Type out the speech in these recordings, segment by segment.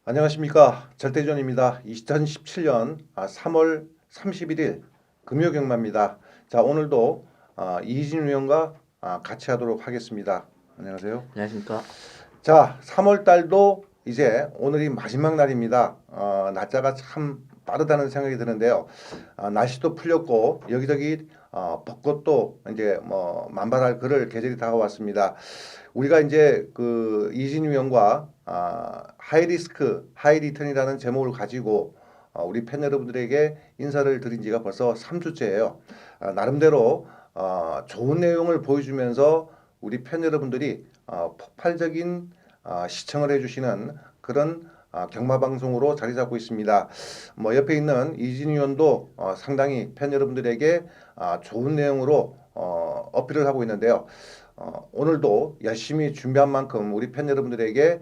안녕하십니까. 절대전입니다. 2017년 3월 31일 금요경마입니다. 자, 오늘도 이희진 위원과 같이 하도록 하겠습니다. 안녕하세요. 안녕하십니까. 자, 3월 달도 이제 오늘이 마지막 날입니다. 날짜가 참 빠르다는 생각이 드는데요. 날씨도 풀렸고 여기저기 벚꽃도 이제 뭐 만발할 그럴 계절이 다가왔습니다. 우리가 이제 그 이진 위원과 하이리스크 하이리턴이라는 제목을 가지고 우리 팬 여러분들에게 인사를 드린 지가 벌써 3주째예요. 나름대로 좋은 내용을 보여주면서 우리 팬 여러분들이 폭발적인 시청을 해주시는 그런 경마 방송으로 자리 잡고 있습니다. 뭐 옆에 있는 이진 의원도 상당히 팬 여러분들에게 좋은 내용으로 어필을 하고 있는데요. 오늘도 열심히 준비한 만큼 우리 팬 여러분들에게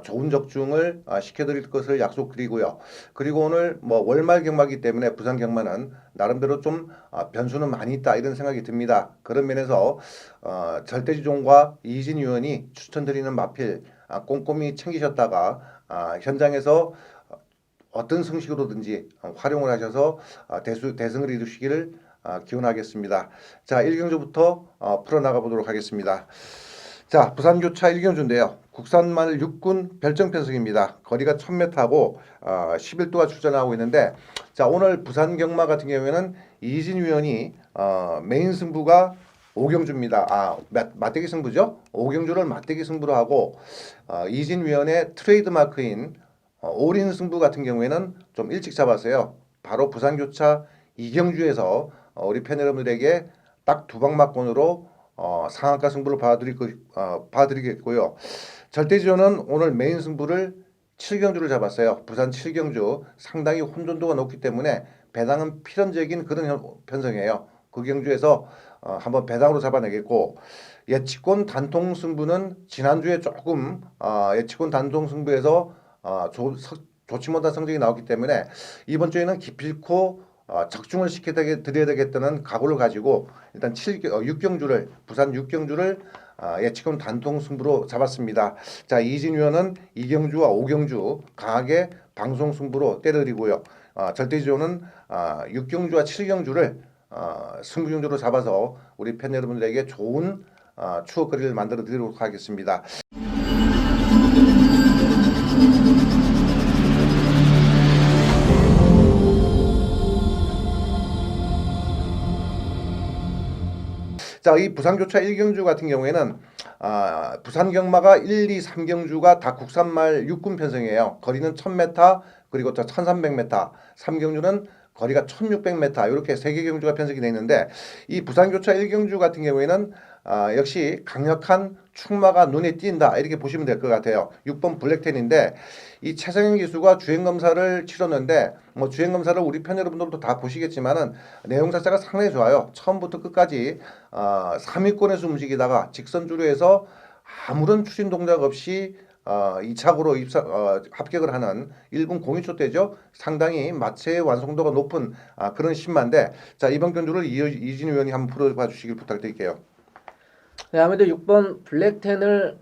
좋은 적중을 시켜드릴 것을 약속드리고요. 그리고 오늘 뭐 월말 경마이기 때문에 부산 경마는 나름대로 좀 변수는 많이 있다 이런 생각이 듭니다. 그런 면에서 절대지종과 이진 의원이 추천드리는 마필 꼼꼼히 챙기셨다가 현장에서 어떤 성식으로든지 활용을 하셔서 대승을 이루시기를 기원하겠습니다. 자, 1경주부터 풀어나가 보도록 하겠습니다. 자, 부산교차 1경주인데요. 국산마늘 6군 별정편성입니다. 거리가 1000m하고 11도가 출전하고 있는데, 자, 오늘 부산 경마 같은 경우에는 이진 위원이 메인 승부가 5경주입니다. 맞대기 승부죠. 5경주를 맞대기 승부로 하고 이진 위원의 트레이드 마크인 올인 승부 같은 경우에는 좀 일찍 잡았어요. 바로 부산교차 2경주에서 우리 팬 여러분들에게 딱 두 방막권으로 상한가 승부를 봐드리겠고요. 절대지조는 오늘 메인 승부를 7경주를 잡았어요. 부산 7경주 상당히 혼돈도가 높기 때문에 배당은 필연적인 그런 편성이에요. 그 경주에서 한번 배당으로 잡아내겠고 예측권 단통 승부는 지난주에 조금 예측권 단통 승부에서 좋지 못한 성적이 나왔기 때문에 이번 주에는 기필코 적중을 시켜드려야 되겠다는 각오를 가지고 일단 6경주를 부산 6경주를 예측권 단통 승부로 잡았습니다. 자, 이진 위원은 2경주와 5경주 강하게 방송 승부로 때려드리고요. 절대지조는 6경주와 7경주를 승부경주로 잡아서 우리 팬 여러분들에게 좋은 추억거리를 만들어 드리도록 하겠습니다. 자, 이 부산교차 1경주 같은 경우에는 부산 경마가 1, 2, 3경주가 다 국산말 6군 편성이에요. 거리는 1000m 그리고 또 1300m, 3경주는 거리가 1600m 이렇게 3개 경주가 편성이 되어 있는데 이 부산교차 1경주 같은 경우에는 역시 강력한 축마가 눈에 띈다 이렇게 보시면 될 것 같아요. 6번 블랙텐인데 이 최성현 기수가 주행검사를 치렀는데 뭐 주행검사를 우리 팬 여러분들도 다 보시겠지만은 내용 자체가 상당히 좋아요. 처음부터 끝까지 3위권에서 움직이다가 직선주로해서 아무런 추진 동작 없이 2착으로 합격을 하는 1분 02초 때죠. 상당히 마체의 완성도가 높은 그런 신마인데 자, 이번 경주를 이진 의원이 한번 풀어봐 주시길 부탁드릴게요. 네, 아무래도 6번 블랙텐을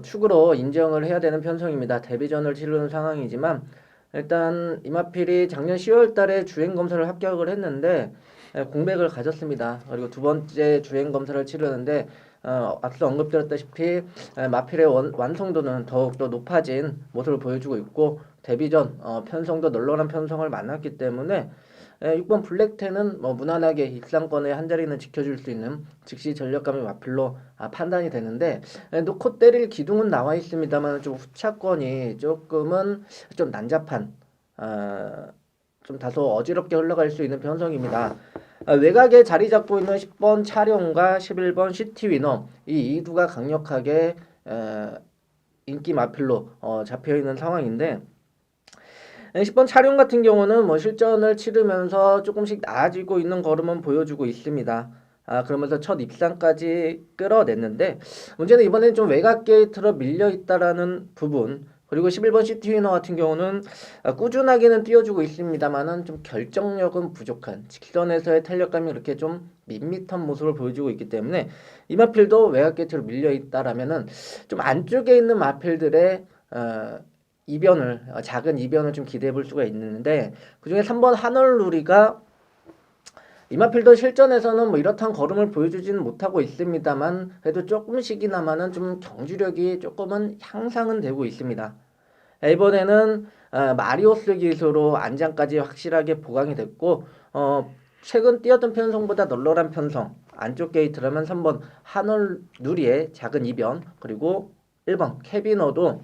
축으로 인정을 해야 되는 편성입니다. 데뷔전을 치르는 상황이지만 일단 이마필이 작년 10월 달에 주행 검사를 합격을 했는데 공백을 가졌습니다. 그리고 두 번째 주행 검사를 치르는데 앞서 언급드렸다시피 마필의 완성도는 더욱더 높아진 모습을 보여주고 있고 데뷔전 편성도 널널한 편성을 만났기 때문에 6번 블랙텐은 무난하게 입상권의 한 자리는 지켜줄 수 있는 즉시 전력감의 마필로 판단이 되는데 놓고 때릴 기둥은 나와 있습니다만 좀 후차권이 조금은 좀 난잡한 좀 다소 어지럽게 흘러갈 수 있는 편성입니다. 외곽에 자리 잡고 있는 10번 차룡과 11번 시티위너 이 2두가 강력하게 인기 마필로 잡혀 있는 상황인데 10번 차룡 같은 경우는 실전을 치르면서 조금씩 나아지고 있는 걸음은 보여주고 있습니다. 그러면서 첫 입상까지 끌어냈는데 문제는 이번에는 좀 외곽 게이트로 밀려 있다라는 부분 그리고 11번 시티위너 같은 경우는 꾸준하게는 띄워주고 있습니다만은 좀 결정력은 부족한 직선에서의 탄력감이 이렇게 좀 밋밋한 모습을 보여주고 있기 때문에 이 마필도 외곽 게이트로 밀려 있다라면은 좀 안쪽에 있는 마필들의 이변을 작은 이변을 좀 기대해 볼 수가 있는데 그중에 3번 하늘누리가 이마필도 실전에서는 뭐 이렇다는 걸음을 보여주지는 못하고 있습니다만 그래도 조금씩이나마는 좀 경주력이 조금은 향상은 되고 있습니다. 이번에는 마리오스 기수로 안장까지 확실하게 보강이 됐고 최근 뛰었던 편성보다 널널한 편성 안쪽 게이트라면 3번 하늘누리의 작은 이변 그리고 1번 캐비너도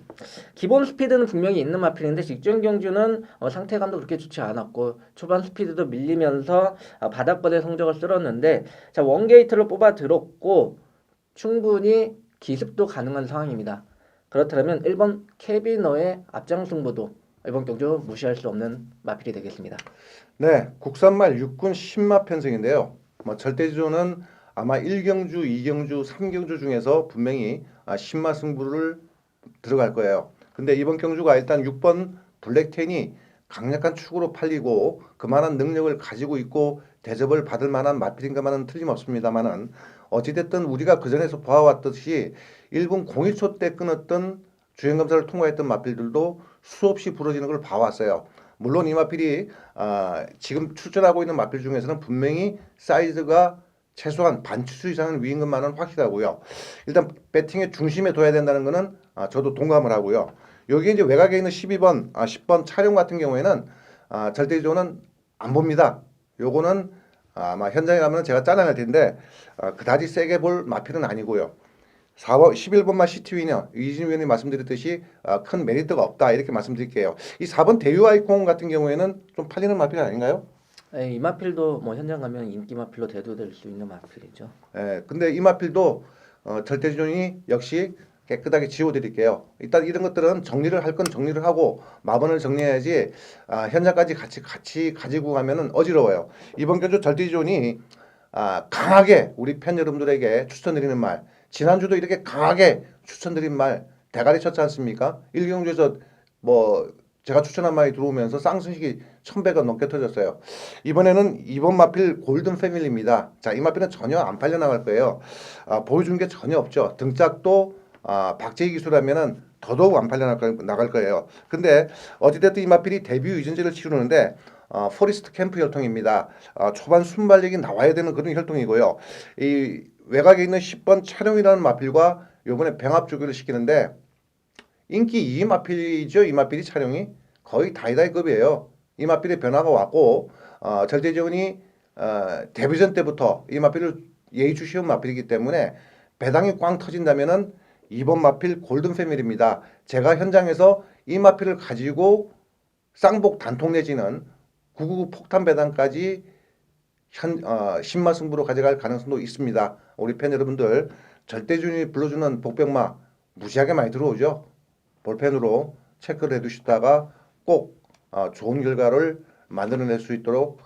기본 스피드는 분명히 있는 마필인데 직전 경주는 상태감도 그렇게 좋지 않았고 초반 스피드도 밀리면서 바닥권의 성적을 쓸었는데 자 원게이트를 뽑아 들었고 충분히 기습도 가능한 상황입니다. 그렇다면 1번 캐비너의 앞장 승부도 이번 경주 무시할 수 없는 마필이 되겠습니다. 네, 국산말 육군 10마 편성인데요. 뭐 절대지조는 아마 1경주, 2경주, 3경주 중에서 분명히 10마 승부를 들어갈 거예요. 근데 이번 경주가 일단 6번 블랙텐이 강력한 축으로 팔리고 그만한 능력을 가지고 있고 대접을 받을 만한 마필인 것만은 틀림없습니다만은 어찌됐든 우리가 그전에서 보아왔듯이 1분 01초 때 끊었던 주행검사를 통과했던 마필들도 수없이 부러지는 걸 봐왔어요. 물론 이 마필이 지금 출전하고 있는 마필 중에서는 분명히 사이즈가 최소한 반추수 이상은 위인 것만은 확실하고요. 일단 배팅의 중심에 둬야 된다는 것은 저도 동감을 하고요. 여기 이제 외곽에 있는 12번, 10번 차량 같은 경우에는 절대적으로는 안 봅니다. 요거는 아마 현장에 가면 제가 짜증날 텐데 그다지 세게 볼 마필은 아니고요. 4번 11번만 시티위너 이진 위원이 말씀드렸듯이 큰 메리트가 없다 이렇게 말씀드릴게요. 이 4번 대유 아이콘 같은 경우에는 좀 팔리는 마필 아닌가요? 이 마필도 뭐 현장 가면 인기 마필로 대두될 수 있는 마필이죠. 예, 근데 이 마필도 절대지존이 역시 깨끗하게 지워드릴게요. 일단 이런 것들은 정리를 할 건 정리를 하고 마번을 정리해야지 현장까지 같이 가지고 가면은 어지러워요. 이번 경주 절대지존이 강하게 우리 팬 여러분들에게 추천드리는 말 지난주도 이렇게 강하게 추천드린 말 대가리 쳤지 않습니까? 1경주에서 뭐 제가 추천한 말이 들어오면서 쌍승식이 1000배가 넘게 터졌어요. 이번에는 이번 마필 골든 패밀리입니다. 자, 이 마필은 전혀 안 팔려 나갈 거예요. 보여준 게 전혀 없죠. 등짝도 박제희 기수라면은 더더욱 안 팔려 나갈 거예요. 근데 어찌됐든 이 마필이 데뷔 유전제를 치르는데 포리스트 캠프 혈통입니다. 초반 순발력이 나와야 되는 그런 혈통이고요. 이 외곽에 있는 10번 촬영이라는 마필과 요번에 병합 조교를 시키는데 인기 2위 마필이죠. 이 마필이 촬영이 거의 다이다이급이에요. 이 마필의 변화가 왔고 절대지원이 데뷔전 때부터 이 마필을 예의주시한 마필이기 때문에 배당이 꽝 터진다면은 이번 마필 골든 패밀리입니다. 제가 현장에서 이 마필을 가지고 쌍복 단통 내지는 999 폭탄 배당까지 신마 승부로 가져갈 가능성도 있습니다. 우리 팬 여러분들 절대준이 불러주는 복병마 무지하게 많이 들어오죠. 볼펜으로 체크를 해두시다가 꼭 좋은 결과를 만들어낼 수 있도록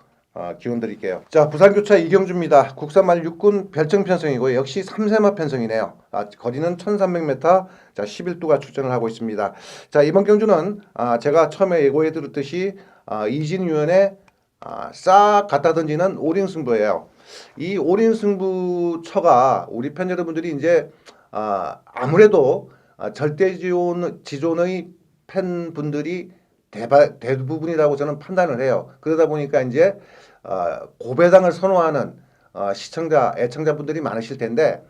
기원 드릴게요. 자, 부산교차 이경주입니다. 국산말 육군 별정 편성이고 역시 3세마 편성이네요. 거리는 1300m, 자 11두가 출전을 하고 있습니다. 자, 이번 경주는 제가 처음에 예고해 드렸듯이 이진 위원의 싹 갖다 던지는 올인 승부예요. 이 올인 승부처가 우리 팬 여러분들이 이제 아무래도 절대지존의 팬분들이 대부분이라고 저는 판단을 해요. 그러다 보니까 이제 고배당을 선호하는 시청자, 애청자분들이 많으실 텐데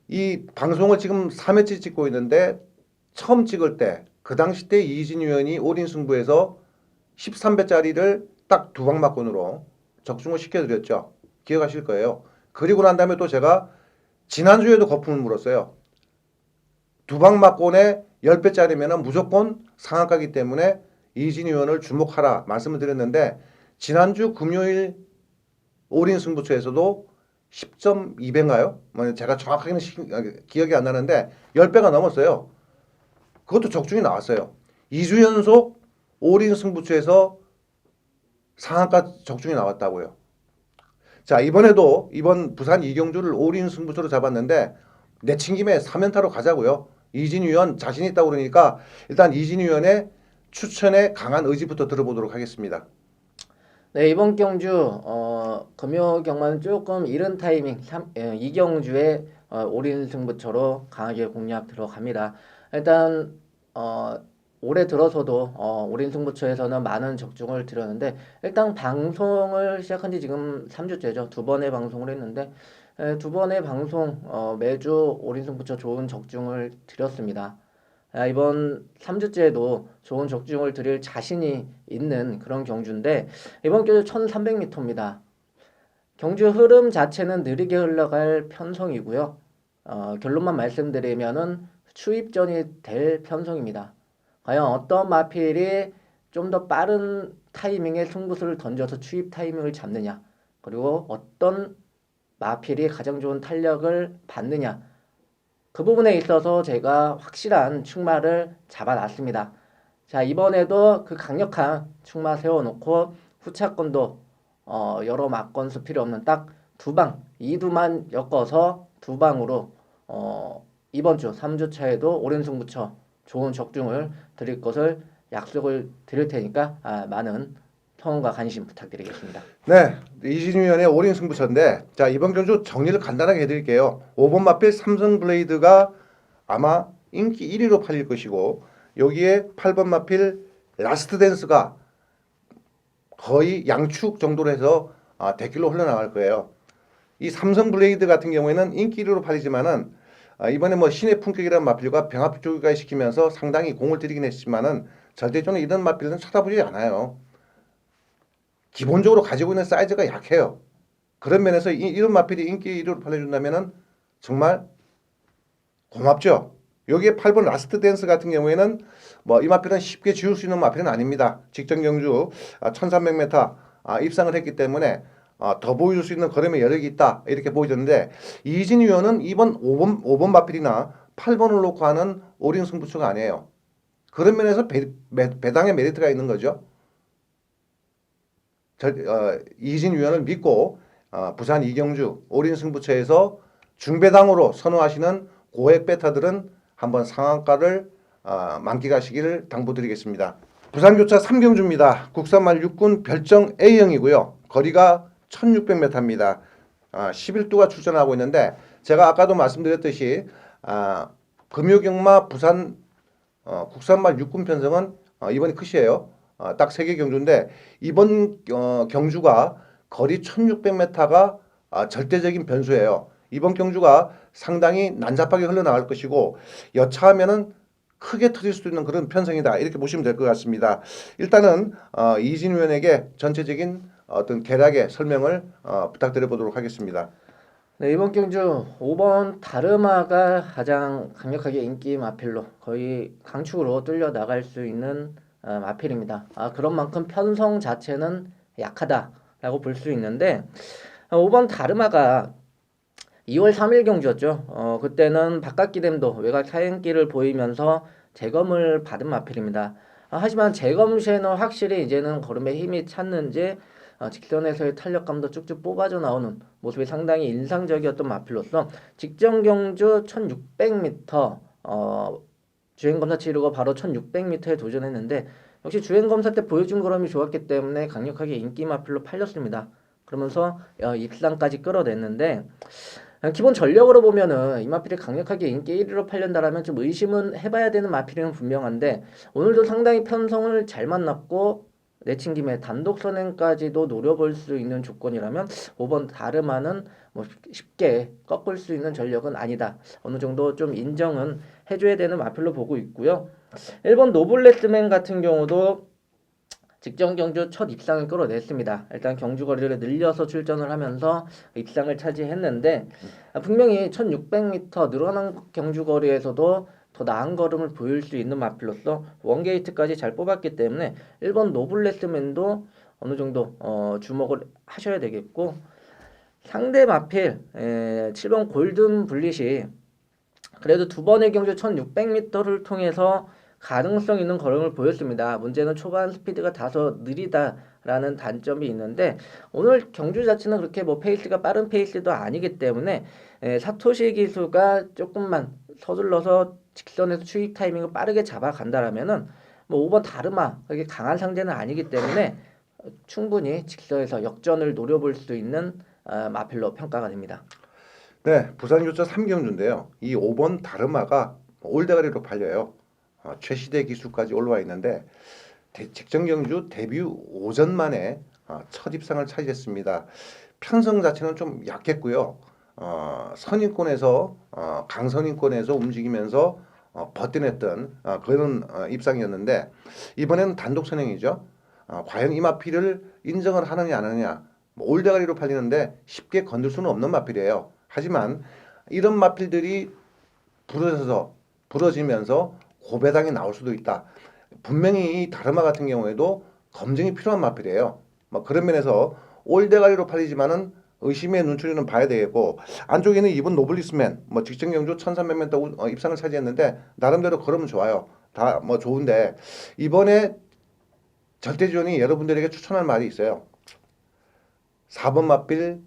이 방송을 지금 3회째 찍고 있는데 처음 찍을 때 그 당시 때 이진 위원이 올인 승부에서 13배짜리를 딱 두 방막권으로 적중을 시켜드렸죠. 기억하실 거예요. 그리고 난 다음에 또 제가 지난주에도 거품을 물었어요. 두 방막권에 10배짜리면 무조건 상한가기 때문에 이진 의원을 주목하라 말씀을 드렸는데 지난주 금요일 올인 승부처에서도 10.2배인가요? 제가 정확하게는 기억이 안 나는데 10배가 넘었어요. 그것도 적중이 나왔어요. 2주 연속 올인 승부처에서 상한가 적중이 나왔다고요. 자, 이번에도 이번 부산 이경주를 올인 승부처로 잡았는데 내친 김에 3연타로 가자고요. 이진 위원 자신 있다고 그러니까 일단 이진 위원의 추천에 강한 의지부터 들어보도록 하겠습니다. 네, 이번 경주 금요 경마는 조금 이른 타이밍 이경주의 올인 승부처로 강하게 공략 들어갑니다. 일단 올해 들어서도 올인 승부처에서는 많은 적중을 드렸는데 일단 방송을 시작한 지 지금 3주째죠. 두 번의 방송을 했는데 두 번의 방송 매주 올인 승부처 좋은 적중을 드렸습니다. 이번 3주째에도 좋은 적중을 드릴 자신이 있는 그런 경주인데 이번 경주 1300m입니다. 경주 흐름 자체는 느리게 흘러갈 편성이고요. 결론만 말씀드리면은 추입전이 될 편성입니다. 과연 어떤 마필이 좀 더 빠른 타이밍에 승부수를 던져서 추입 타이밍을 잡느냐, 그리고 어떤 마필이 가장 좋은 탄력을 받느냐, 그 부분에 있어서 제가 확실한 충마를 잡아놨습니다. 자, 이번에도 그 강력한 충마 세워놓고 후차권도 여러 막건수 필요 없는 딱 두 방, 이두만 엮어서 두 방으로 이번 주 3주 차에도 오랜 승부처 좋은 적중을 드릴 것을 약속을 드릴 테니까 많은 성원과 관심 부탁드리겠습니다. 네, 이진우 위원의 올인 승부처인데 자 이번 경주 정리를 간단하게 해드릴게요. 5번 마필 삼성 블레이드가 아마 인기 1위로 팔릴 것이고 여기에 8번 마필 라스트 댄스가 거의 양축 정도로 해서 대길로 흘러나갈 거예요. 이 삼성 블레이드 같은 경우에는 인기 1위로 팔리지만은 이번에 뭐 신의 품격이라는 마필과 병합 조기가 시키면서 상당히 공을 들이긴 했지만은 절대적으로 이런 마필은 쳐다보지 않아요. 기본적으로 가지고 있는 사이즈가 약해요. 그런 면에서 이런 마필이 인기 1위로 팔려준다면은 정말 고맙죠. 여기에 8번 라스트 댄스 같은 경우에는 뭐 이 마필은 쉽게 지울 수 있는 마필은 아닙니다. 직전 경주 1300m 입상을 했기 때문에 더 보여줄 수 있는 걸음의 여력이 있다 이렇게 보여졌는데 이진 위원은 이번 5번 마필이나 8번을 놓고 하는 올인 승부처가 아니에요. 그런 면에서 배당의 메리트가 있는 거죠. 이진 위원을 믿고 부산 이경주 올인 승부처에서 중배당으로 선호하시는 고액 베타들은 한번 상한가를 만끽하시기를 당부드리겠습니다. 부산교차 3경주입니다. 국산말 육군 별정 A형이고요. 거리가 1600m입니다. 11두가 출전하고 있는데 제가 아까도 말씀드렸듯이 금요경마 부산 국산말 육군 편성은 이번이 끝이에요. 딱 3개 경주인데 이번 경주가 거리 1600m가 절대적인 변수예요. 이번 경주가 상당히 난잡하게 흘러나갈 것이고 여차하면은 크게 터질 수도 있는 그런 편성이다 이렇게 보시면 될 것 같습니다. 일단은 이진 위원에게 전체적인 어떤 개략의 설명을 부탁드려 보도록 하겠습니다. 네, 이번 경주 5번 다르마가 가장 강력하게 인기 마필로 거의 강축으로 뚫려 나갈 수 있는 마필입니다. 그런 만큼 편성 자체는 약하다라고 볼 수 있는데 5번 다르마가 2월 3일 경주였죠. 그때는 바깥기댐도 외곽 사행길을 보이면서 재검을 받은 마필입니다. 하지만 재검 시에는 확실히 이제는 걸음에 힘이 찼는지 직선에서의 탄력감도 쭉쭉 뽑아져 나오는 모습이 상당히 인상적이었던 마필로서 직전 경주 1600m 주행검사 치르고 바로 1600m에 도전했는데 역시 주행검사 때 보여준 걸음이 좋았기 때문에 강력하게 인기 마필로 팔렸습니다. 그러면서 입상까지 끌어냈는데 기본 전력으로 보면은 이 마필이 강력하게 인기 1위로 팔린다라면 좀 의심은 해봐야 되는 마필은 분명한데 오늘도 상당히 편성을 잘 만났고 내친 김에 단독 선행까지도 노려볼 수 있는 조건이라면 5번 다르마는 뭐 쉽게 꺾을 수 있는 전력은 아니다. 어느 정도 좀 인정은 해줘야 되는 마필로 보고 있고요. 1번 노블레스맨 같은 경우도 직전 경주 첫 입상을 끌어냈습니다. 일단 경주 거리를 늘려서 출전을 하면서 입상을 차지했는데 분명히 1600m 늘어난 경주 거리에서도 더 나은 걸음을 보일 수 있는 마필로서 원게이트까지 잘 뽑았기 때문에 1번 노블레스맨도 어느 정도 주목을 하셔야 되겠고 상대 마필 7번 골든 블릿이 그래도 두 번의 경주 1600m를 통해서 가능성 있는 걸음을 보였습니다. 문제는 초반 스피드가 다소 느리다라는 단점이 있는데 오늘 경주 자체는 그렇게 뭐 페이스가 빠른 페이스도 아니기 때문에 사토시 기수가 조금만 서둘러서 직선에서 추익 타이밍을 빠르게 잡아간다라면은 뭐 5번 다르마 그렇게 강한 상대는 아니기 때문에 충분히 직선에서 역전을 노려볼 수 있는 마필로 평가가 됩니다. 네, 부산교차 3경주인데요. 이 5번 다르마가 올대가리로 팔려요. 최시대 기수까지 올라와 있는데 직전 경주 데뷔 오전 만에 첫 입상을 차지했습니다. 편성 자체는 좀 약했고요. 선임권에서 강선임권에서 움직이면서 버텨냈던 그런 입상이었는데 이번에는 단독 선행이죠. 과연 이 마필을 인정을 하느냐 안 하느냐. 뭐 올대가리로 팔리는데 쉽게 건들 수는 없는 마필이에요. 하지만 이런 마필들이 부러지면서 고배당이 나올 수도 있다. 분명히 이 다르마 같은 경우에도 검증이 필요한 마필이에요. 뭐 그런 면에서 올대가리로 팔리지만은 의심의 눈초리는 봐야 되겠고 안쪽에는 이번 노블리스맨 뭐 직전 경주 1300m 입상을 차지했는데 나름대로 걸으면 좋아요. 다 뭐 좋은데 이번에 절대지원이 여러분들에게 추천할 말이 있어요. 4번 마필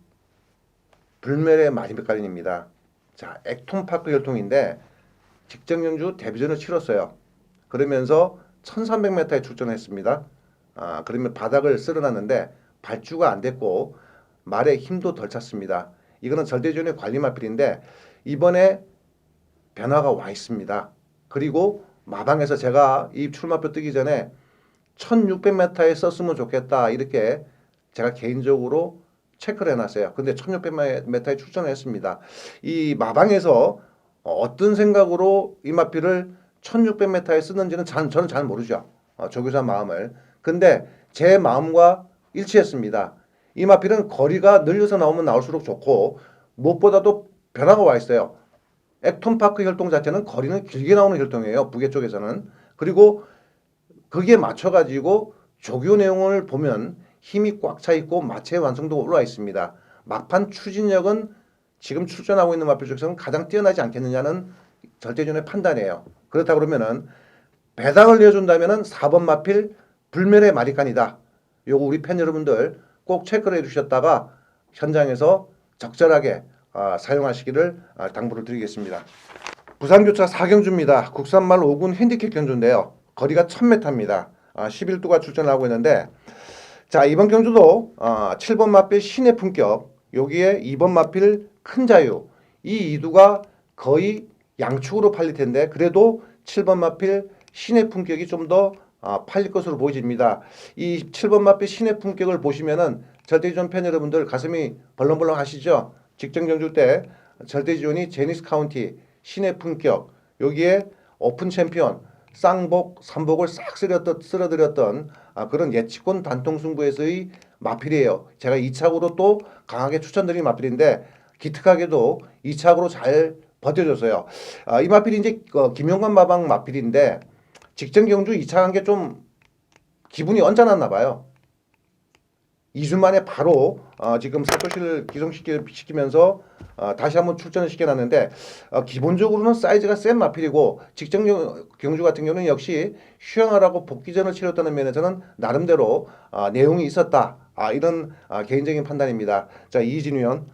불멸의 마지막까지입니다. 자, 액톤파크 혈통인데 직전 경주 데뷔전을 치렀어요. 그러면서 1300m에 출전했습니다. 그러면 바닥을 쓸어놨는데 발주가 안 됐고 말에 힘도 덜 찼습니다. 이거는 절대지원의 관리 마필인데 이번에 변화가 와 있습니다. 그리고 마방에서 제가 이 출마표 뜨기 전에 1600m에 썼으면 좋겠다 이렇게 제가 개인적으로 체크를 해놨어요. 근데 1600m에 출전을 했습니다. 이 마방에서 어떤 생각으로 이 마필을 1600m에 쓰는지는 저는 잘 모르죠. 조교사 마음을. 근데 제 마음과 일치했습니다. 이 마필은 거리가 늘려서 나오면 나올수록 좋고 무엇보다도 변화가 와 있어요. 액톤파크 혈통 자체는 거리는 길게 나오는 혈통이에요. 부계 쪽에서는. 그리고 거기에 맞춰가지고 조교 내용을 보면 힘이 꽉 차 있고 마체 완성도가 올라와 있습니다. 막판 추진력은 지금 출전하고 있는 마필 중에서는 가장 뛰어나지 않겠느냐는 절대전의 판단이에요. 그렇다 그러면은 배당을 내어준다면은 4번 마필 불멸의 마리칸이다. 요거 우리 팬 여러분들 꼭 체크를 해주셨다가 현장에서 적절하게 사용하시기를 당부를 드리겠습니다. 부산교차 4경주입니다. 국산말 5군 핸디캡 경주인데요. 거리가 1000m입니다. 11두가 출전하고 있는데 자 이번 경주도 7번 마필 신의 품격 여기에 2번 마필 큰 자유 이 이두가 거의 양축으로 팔릴 텐데 그래도 7번 마필 신의 품격이 좀 더 팔릴 것으로 보여집니다. 이 7번 마필 신의 품격을 보시면은 절대지원 팬 여러분들 가슴이 벌렁벌렁 하시죠? 직전 경주 때 절대지원이 제니스 카운티 신의 품격 여기에 오픈 챔피언 쌍복, 삼복을 싹 쓸어들였던 그런 예측권 단통 승부에서의 마필이에요. 제가 2착으로 또 강하게 추천드린 마필인데 기특하게도 2착으로 잘 버텨줬어요. 이 마필이 이제 김용관 마방 마필인데 직전 경주 2착한 게 좀 기분이 언짢았나 봐요. 2주 만에 바로 지금 사토시를 기성시키면서 다시 한번 출전을 시켜놨는데 기본적으로는 사이즈가 센 마필이고 직전 경주 같은 경우는 역시 휴양하라고 복귀전을 치렀다는 면에서는 나름대로 내용이 있었다. 이런 개인적인 판단입니다. 자 이진우 위원.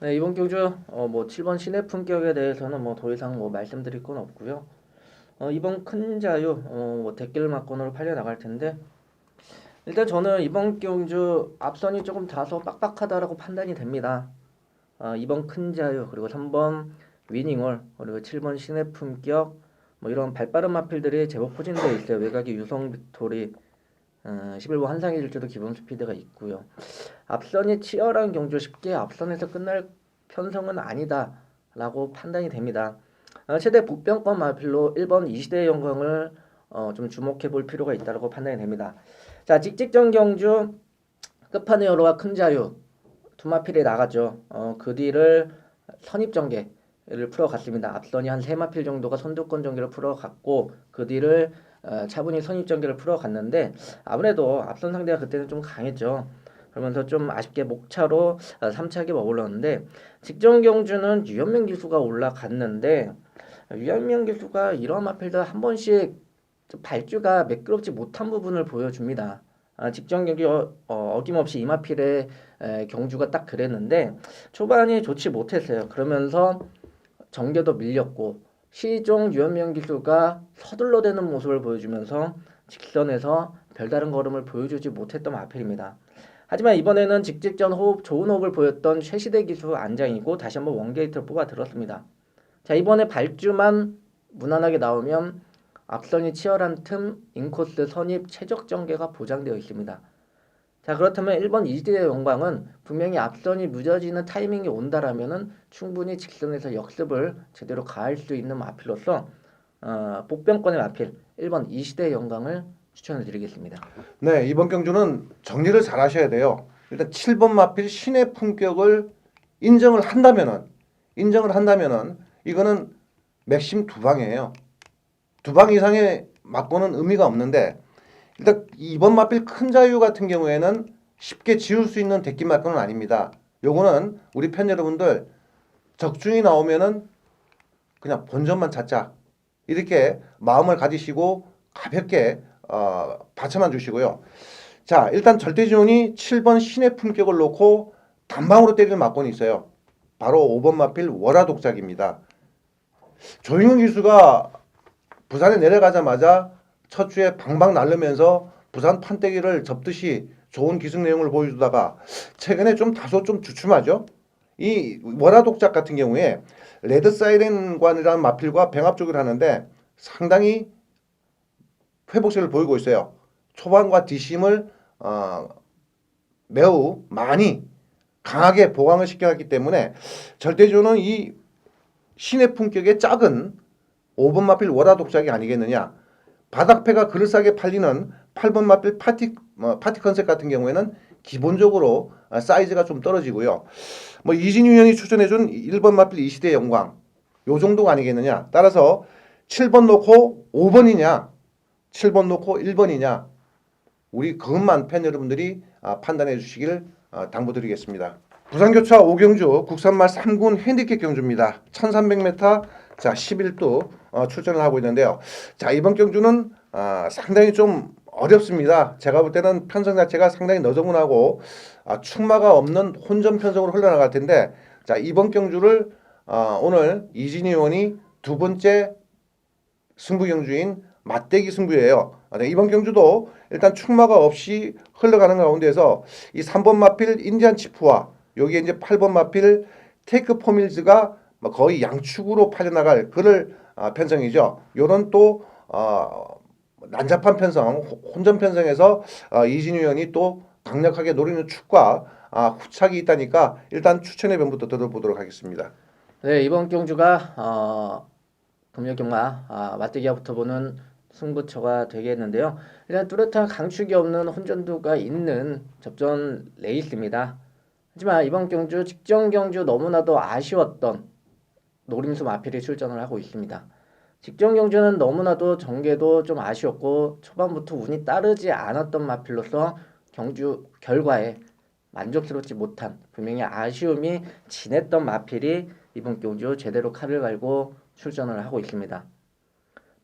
네, 이번 경주 뭐 7번 신의 품격에 대해서는 뭐 더 이상 뭐 말씀드릴 건 없고요. 이번 큰 자유 뭐 댓글 막건으로 팔려 나갈 텐데 일단 저는 이번 경주 앞선이 조금 다소 빡빡하다라고 판단이 됩니다. 이번 큰 자유 그리고 3번 위닝홀 그리고 7번 신의 품격 뭐 이런 발빠른 마필들이 제법 포진되어 있어요. 외곽이 유성 빅토리 11번 한상의 질주도 기본 스피드가 있고요. 앞선이 치열한 경주 쉽게 앞선에서 끝날 편성은 아니다라고 판단이 됩니다. 최대 복병권 마필로 1번 이시대의 영광을 좀 주목해 볼 필요가 있다고 판단이 됩니다. 자, 직직전 경주 끝판의 여로와 큰 자유 두 마필이 나가죠. 그 뒤를 선입전개를 풀어갔습니다. 앞선이 한 3마필 정도가 선두권 전개를 풀어갔고 그 뒤를 차분히 선입전개를 풀어갔는데 아무래도 앞선 상대가 그때는 좀 강했죠. 그러면서 좀 아쉽게 목차로 3차게 머물렀는데 직전 경주는 유현명 기수가 올라갔는데 유현명 기수가 이런 마필들 한 번씩 좀 발주가 매끄럽지 못한 부분을 보여줍니다. 직전 경기 어김없이 이마필의 경주가 딱 그랬는데 초반이 좋지 못했어요. 그러면서 정계도 밀렸고 시종 유현명 기수가 서둘러대는 모습을 보여주면서 직선에서 별다른 걸음을 보여주지 못했던 마필입니다. 하지만 이번에는 직직전 호흡 좋은 호흡을 보였던 최시대 기수 안장이고 다시 한번 원게이트를 뽑아 들었습니다. 자 이번에 발주만 무난하게 나오면 앞선이 치열한 틈, 인코스 선입, 최적 전개가 보장되어 있습니다. 자, 그렇다면 1번 이지의 영광은 분명히 앞선이 무뎌지는 타이밍이 온다라면은 충분히 직선에서 역습을 제대로 가할 수 있는 마필로서 복병권의 마필 1번 이시대의 영광을 추천해 드리겠습니다. 네, 이번 경주는 정리를 잘 하셔야 돼요. 일단 7번 마필 신의 품격을 인정을 한다면은 이거는 맥심 두 방이에요. 두 방 이상의 맞고는 의미가 없는데 일단 이번 마필 큰 자유 같은 경우에는 쉽게 지울 수 있는 데끼 맞고는 아닙니다. 요거는 우리 팬 여러분들 적중이 나오면은 그냥 본전만 찾자 이렇게 마음을 가지시고 가볍게 받쳐만 주시고요. 자, 일단 절대지원이 7번 신의 품격을 놓고 단방으로 때리는 막건이 있어요. 바로 5번 마필 월화독작입니다. 조용현 기수가 부산에 내려가자마자 첫 주에 방방 날르면서 부산 판때기를 접듯이 좋은 기승 내용을 보여주다가 최근에 좀 다소 좀 주춤하죠. 이 월화독작 같은 경우에 레드 사이렌관이라는 마필과 병합쪽을 하는데 상당히 회복세를 보이고 있어요. 초반과 뒷심을 매우 많이 강하게 보강을 시켜놨기 때문에 절대주는 이 신의 품격의 작은 5번 마필 월화독작이 아니겠느냐. 바닥패가 그럴싸하게 팔리는 8번 마필 파티 컨셉 같은 경우에는 기본적으로 사이즈가 좀 떨어지고요. 뭐 이진유 형이 추천해준 1번 마필 이시대의 영광 요 정도가 아니겠느냐. 따라서 7번 놓고 5번이냐 7번 놓고 1번이냐 우리 그것만 팬 여러분들이 판단해 주시길 당부드리겠습니다. 부산교차 오경주 국산말 3군 핸디캡 경주입니다. 1300m 자 11도 출전을 하고 있는데요. 자 이번 경주는 상당히 좀 어렵습니다. 제가 볼 때는 편성 자체가 상당히 너저분하고 축마가 없는 혼전 편성으로 흘러나갈 텐데 자 이번 경주를 오늘 이진희 의원이 두 번째 승부 경주인 맞대기 승부예요. 네, 이번 경주도 일단 축마가 없이 흘러가는 가운데서 이 3번 마필 인디안 치프와 여기에 이제 8번 마필 테이크 포밀즈가 거의 양축으로 팔려나갈 그럴 편성이죠. 요런 또 난잡한 편성, 혼전 편성에서 이진유 의원이 또 강력하게 노리는 축과 후착이 있다니까 일단 추천의 변부터 들어보도록 하겠습니다. 네, 이번 경주가 금요경마 맞대기가 붙어보는 승부처가 되겠는데요. 일단 뚜렷한 강축이 없는 혼전도가 있는 접전 레이스입니다. 하지만 이번 경주 직전 경주 너무나도 아쉬웠던 노림수 마필이 출전을 하고 있습니다. 직전 경주는 너무나도 전개도 좀 아쉬웠고 초반부터 운이 따르지 않았던 마필로서 경주 결과에 만족스럽지 못한 분명히 아쉬움이 진했던 마필이 이번 경주 제대로 칼을 갈고 출전을 하고 있습니다.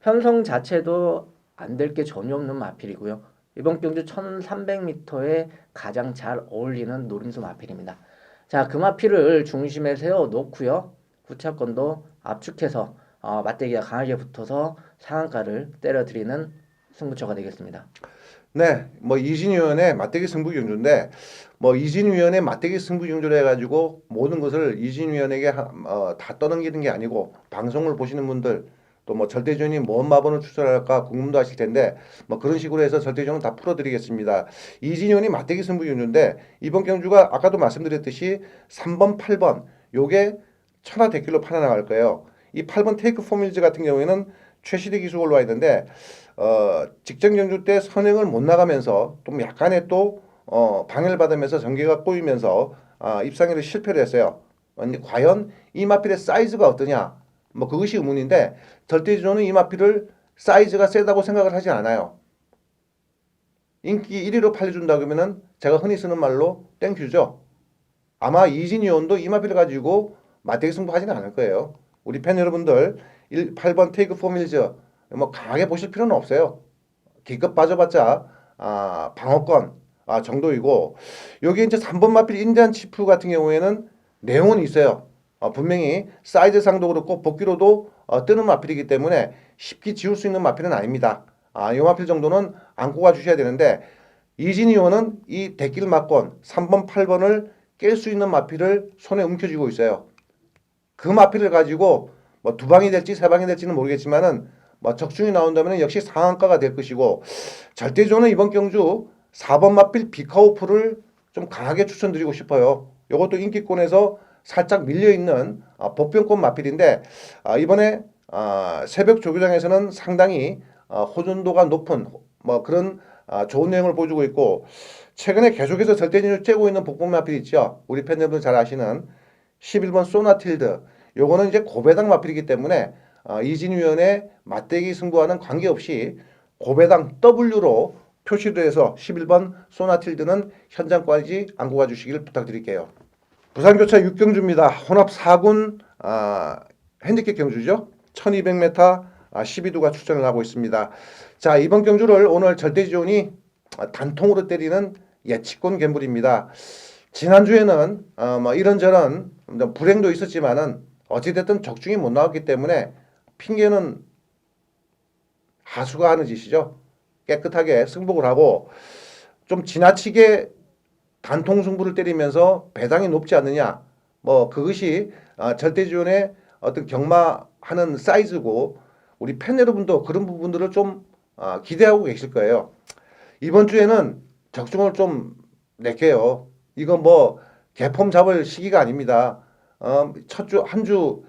편성 자체도 안 될 게 전혀 없는 마필이고요. 이번 경주 1300m에 가장 잘 어울리는 노림수 마필입니다. 자, 그 마필을 중심에 세워 놓고요. 후차권도 압축해서 맞대기가 강하게 붙어서 상한가를 때려드리는 승부처가 되겠습니다. 네, 뭐 이진유 의원의 맞대기 승부 경주인데 뭐 이진유 의원의 맞대기 승부 경주를 해가지고 모든 것을 이진유 의원에게 다 떠넘기는 게 아니고 방송을 보시는 분들 또 뭐 절대전이 뭔 마번을 추천할까 궁금도 하실 텐데 뭐 그런 식으로 해서 절대전은 다 풀어드리겠습니다. 이진유 의원이 맞대기 승부 경주인데 이번 경주가 아까도 말씀드렸듯이 3번, 8번 요게 천하대길로 팔아나갈 거예요. 이 8번 테이크 포밀즈 같은 경우에는 최시대 기수 올라와 있는데 직전 경주 때 선행을 못 나가면서 좀 약간의 또 방해를 받으면서 전개가 꼬이면서 입상에를 실패를 했어요. 과연 이 마필의 사이즈가 어떠냐? 뭐 그것이 의문인데 절대지조는 이 마필을 사이즈가 세다고 생각을 하지 않아요. 인기 1위로 팔려준다 그러면은 제가 흔히 쓰는 말로 땡큐죠. 아마 이진희 의원도 이 마필을 가지고 맞대기 승부하지는 않을 거예요. 우리 팬 여러분들 8번 테이크 포밀즈 뭐 강하게 보실 필요는 없어요. 기껏 빠져봤자 방어권 정도이고 여기 이제 3번 마필 인디안 치프 같은 경우에는 내용은 있어요. 분명히 사이즈상도 그렇고 복귀로도 뜨는 마필이기 때문에 쉽게 지울 수 있는 마필은 아닙니다. 이 마필 정도는 안고 가주셔야 되는데 이진희 의원은 이 대길 마권 3번 8번을 깰 수 있는 마필을 손에 움켜쥐고 있어요. 그 마필을 가지고 뭐 두 방이 될지 세 방이 될지는 모르겠지만은 뭐 적중이 나온다면 역시 상한가가 될 것이고 절대적으로는 이번 경주 4번 마필 비카오프를 좀 강하게 추천드리고 싶어요. 이것도 인기권에서 살짝 밀려있는 복병권 마필인데 이번에 새벽 조교장에서는 상당히 호전도가 높은 뭐 그런 좋은 내용을 보여주고 있고 최근에 계속해서 절대진을 쬐고 있는 복권 마필 있죠. 우리 팬여러분 잘 아시는 11번 소나틸드 요거는 이제 고배당 마필이기 때문에 이진우 위원의 맞대기 승부와는 관계없이 고배당 W로 표시를 해서 11번 소나틸드는 현장까지 안고 가주시길 부탁드릴게요. 부산교차 6경주입니다. 혼합 4군 핸디캡 경주죠. 1200m 12두가 출전을 하고 있습니다. 자, 이번 경주를 오늘 절대지온이 단통으로 때리는 예측권 갬블입니다. 지난주에는 뭐 이런저런 불행도 있었지만은 어찌됐든 적중이 못 나왔기 때문에 핑계는 하수가 하는 짓이죠. 깨끗하게 승복을 하고 좀 지나치게 단통 승부를 때리면서 배당이 높지 않느냐. 뭐 그것이 절대지온의 어떤 경마하는 사이즈고 우리 팬 여러분도 그런 부분들을 좀 기대하고 계실 거예요. 이번 주에는 적중을 좀 낼게요. 이건 뭐 개폼 잡을 시기가 아닙니다. 첫 주 한 주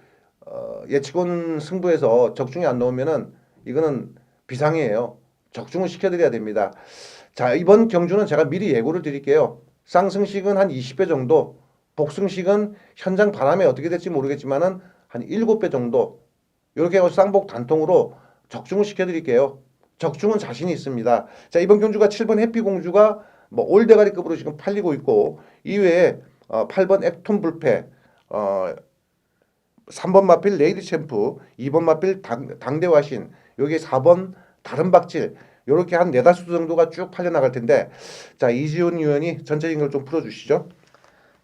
예측원 승부에서 적중이 안 나오면은 이거는 비상이에요. 적중을 시켜드려야 됩니다. 자, 이번 경주는 제가 미리 예고를 드릴게요. 쌍승식은 한 20배 정도, 복승식은 현장 바람에 어떻게 될지 모르겠지만은 한 7배 정도 이렇게 해서 쌍복 단통으로 적중을 시켜드릴게요. 적중은 자신이 있습니다. 자, 이번 경주가 7번 해피공주가 뭐 올대가리급으로 지금 팔리고 있고 이외에 8번 액톤 불패 3번 마필 레이디 챔프 2번 마필 당대화신 여기 4번 다른 박질 요렇게 한 4-5수 정도가 쭉 팔려나갈 텐데 자 이지훈 의원이 전체적인 걸 좀 풀어주시죠.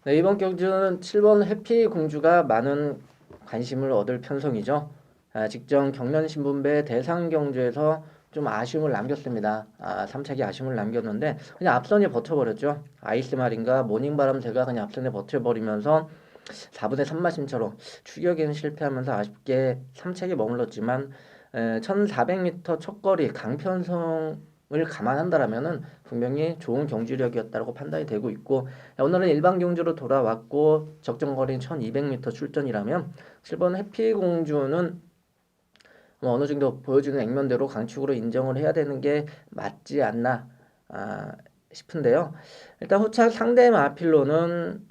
네, 이번 경주는 7번 해피공주가 많은 관심을 얻을 편성이죠. 직전 경년 신분배 대상 경주에서 좀 아쉬움을 남겼습니다. 3차기 아쉬움을 남겼는데 그냥 앞선에 버텨버렸죠. 아이스마린과 모닝바람새가 그냥 앞선에 버텨버리면서 4분의 3마심처럼 추격에는 실패하면서 아쉽게 3차기에 머물렀지만 1400m 첫거리 강편성을 감안한다라면은 분명히 좋은 경주력이었다고 판단이 되고 있고 오늘은 일반 경주로 돌아왔고 적정거리는 1200m 출전이라면 7번 해피공주는 뭐 어느 정도 보여주는 액면대로 강축으로 인정을 해야 되는 게 맞지 않나 싶은데요. 일단 후차 상대 마필로는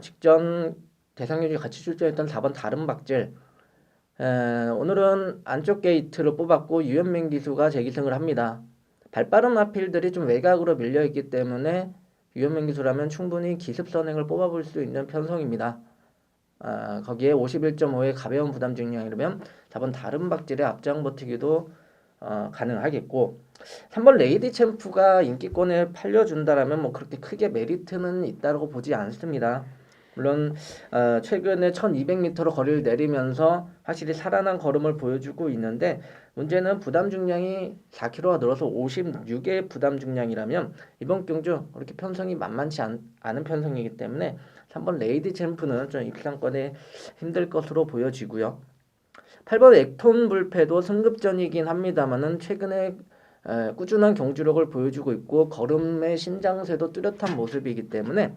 직전 대상경주 같이 출전했던 4번 다른 박질 오늘은 안쪽 게이트를 뽑았고 유현민 기수가 재기승을 합니다. 발빠른 마필들이 좀 외곽으로 밀려있기 때문에 유현민 기수라면 충분히 기습 선행을 뽑아볼 수 있는 편성입니다. 거기에 51.5의 가벼운 부담 중량이라면 4번 다른 박질의 앞장 버티기도 가능하겠고 3번 레이디 챔프가 인기권에 팔려준다라면 뭐 그렇게 크게 메리트는 있다고 보지 않습니다. 물론 최근에 1200m로 거리를 내리면서 확실히 살아난 걸음을 보여주고 있는데 문제는 부담 중량이 4kg가 늘어서 56의 부담 중량이라면 이번 경주 그렇게 편성이 만만치 않은 편성이기 때문에 3번 레이디 챔프는 좀 입상권에 힘들 것으로 보여지고요. 8번 액톤 불패도 승급전이긴 합니다만은 최근에 꾸준한 경주력을 보여주고 있고 걸음의 신장세도 뚜렷한 모습이기 때문에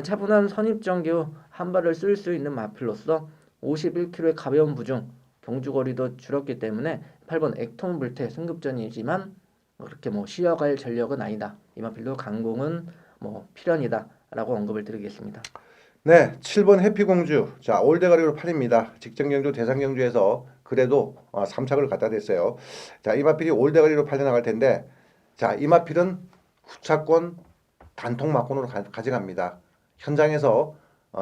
차분한 선입정규 한 발을 쓸 수 있는 마필로서 51kg의 가벼운 부중 경주거리도 줄었기 때문에 8번 액톤 불패 승급전이지만 그렇게 뭐 쉬어갈 전력은 아니다. 이 마필도 강공은 뭐 필연이다 라고 언급을 드리겠습니다. 네, 7번 해피공주. 자, 올대가리로 8입니다. 직전경주, 대상경주에서 그래도 3착을 갖다 댔어요. 자, 이마필이 올대가리로 팔려나갈 텐데 자, 이마필은 후차권 단통 막권으로 가져갑니다. 현장에서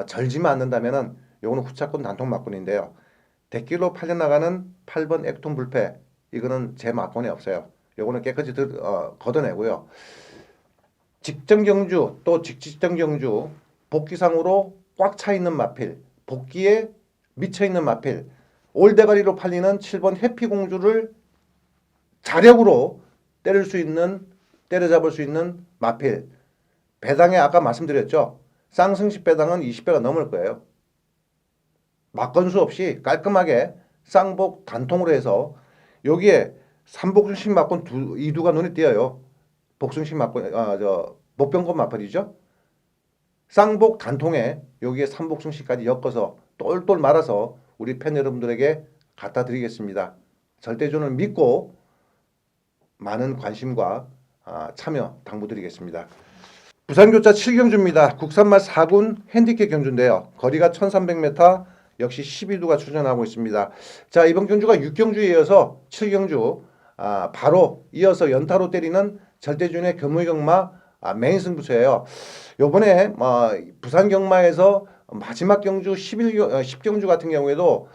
절지만 않는다면은 요거는 후차권 단통 막권인데요. 대길로 팔려나가는 8번 액톤 불패 이거는 제 막권에 없어요. 요거는 깨끗이 걷어내고요. 직전경주 또 직전경주 복귀상으로 꽉 차 있는 마필, 복귀에 미쳐 있는 마필, 올대가리로 팔리는 7번 해피공주를 자력으로 때려잡을 수 있는 마필. 배당에 아까 말씀드렸죠. 쌍승식 배당은 20배가 넘을 거예요. 막건수 없이 깔끔하게 쌍복 단통으로 해서 여기에 삼복승식 막권 2두가 눈에 띄어요. 복승식 막권, 목병권 마필이죠. 쌍복 단통에 여기에 삼복승식까지 엮어서 똘똘 말아서 우리 팬 여러분들에게 갖다 드리겠습니다. 절대존을 믿고 많은 관심과 참여 당부드리겠습니다. 부산교차 7경주입니다. 국산말 4군 핸디캡 경주인데요. 거리가 1300m, 역시 12두가 출전하고 있습니다. 자, 이번 경주가 6경주에 이어서 7경주 바로 이어서 연타로 때리는 절대준의 겸의경마 메인 승부처예요. 요번에 부산 경마에서 마지막 경주 10경주 같은 경우에도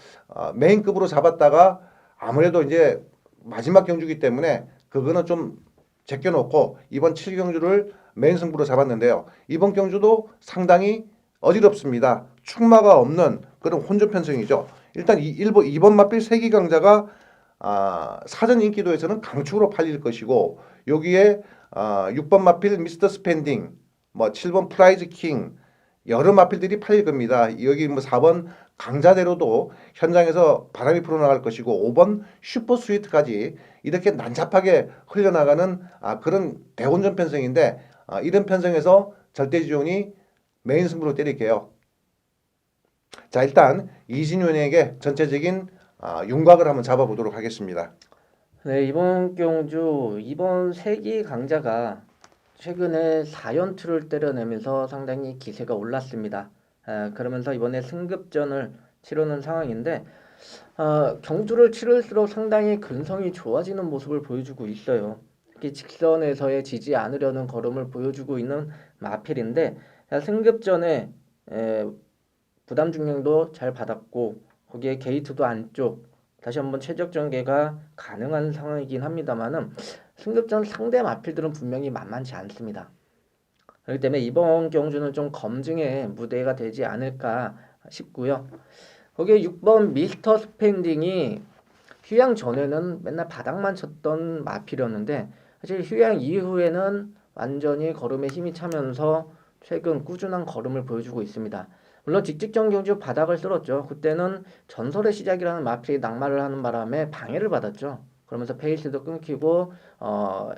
메인급으로 잡았다가 아무래도 이제 마지막 경주기 때문에 그거는 좀 제껴놓고 이번 7경주를 메인 승부로 잡았는데요. 이번 경주도 상당히 어지럽습니다. 축마가 없는 그런 혼전 편성이죠. 일단 이번 마필 세기 강자가 사전 인기도에서는 강축으로 팔릴 것이고 여기에 6번 마필 미스터 스펜딩, 7번 프라이즈 킹 여러 마필들이 팔릴 겁니다. 여기 4번 강자대로도 현장에서 바람이 불어나갈 것이고 5번 슈퍼 스위트까지 이렇게 난잡하게 흘려나가는 그런 대혼전 편성인데 이런 편성에서 절대지존이 메인 승부로 때릴게요. 자, 일단 이진윤에게 전체적인 윤곽을 한번 잡아보도록 하겠습니다. 네, 이번 경주 이번 세기 강자가 최근에 4연투를 때려내면서 상당히 기세가 올랐습니다. 그러면서 이번에 승급전을 치르는 상황인데 경주를 치를수록 상당히 근성이 좋아지는 모습을 보여주고 있어요. 특히 직선에서의 지지 않으려는 걸음을 보여주고 있는 마필인데 승급전에 부담 중량도 잘 받았고 거기에 게이트도 안쪽 다시 한번 최적 전개가 가능한 상황이긴 합니다만은 승급전 상대 마필들은 분명히 만만치 않습니다. 그렇기 때문에 이번 경주는 좀 검증의 무대가 되지 않을까 싶고요. 거기에 6번 미스터 스펜딩이 휴양 전에는 맨날 바닥만 쳤던 마필이었는데 사실 휴양 이후에는 완전히 걸음에 힘이 차면서 최근 꾸준한 걸음을 보여주고 있습니다. 물론 직직전 경주 바닥을 쓸었죠. 그때는 전설의 시작이라는 마필이 낙마를 하는 바람에 방해를 받았죠. 그러면서 페이스도 끊기고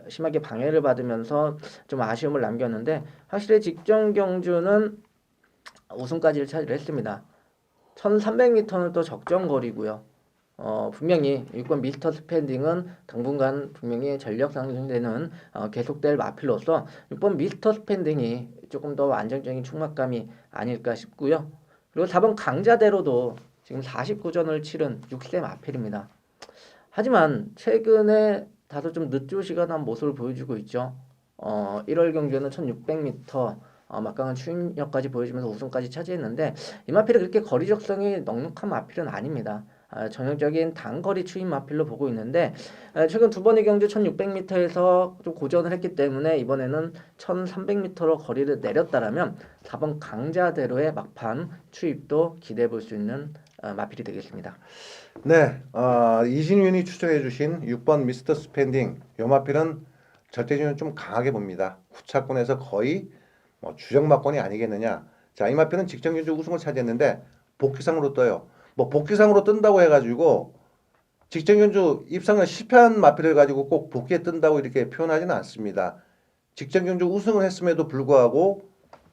심하게 방해를 받으면서 좀 아쉬움을 남겼는데 확실히 직전 경주는 우승까지를 차지했습니다. 1300m는 또 적정거리고요. 분명히 6번 미스터 스펜딩은 당분간 분명히 전력 상승되는 계속될 마필로서 6번 미스터 스펜딩이 조금 더 안정적인 충막감이 아닐까 싶고요. 그리고 4번 강자대로도 지금 49전을 치른 6세 마필입니다. 하지만 최근에 다소 좀 늦조시간한 모습을 보여주고 있죠. 1월 경주에는 1600m 막강한 추임력까지 보여주면서 우승까지 차지했는데 이 마필이 그렇게 거리 적성이 넉넉한 마필은 아닙니다. 전형적인 단거리 추임 마필로 보고 있는데 최근 두 번의 경주 1600m에서 좀 고전을 했기 때문에 이번에는 1300m로 거리를 내렸다라면 4번 강자대로의 막판 추입도 기대해 볼 수 있는 마필이 되겠습니다. 네, 이진윤이 추천해 주신 6번 미스터 스펜딩 요 마필은 절대주는 좀 강하게 봅니다. 후차권에서 거의 주력마권이 아니겠느냐. 자, 이 마필은 직전 경주 우승을 차지했는데 복귀상으로 떠요. 복귀상으로 뜬다고 해가지고 직전 경주 입상을 실패한 마필을 가지고 꼭 복귀에 뜬다고 이렇게 표현하지는 않습니다. 직전 경주 우승을 했음에도 불구하고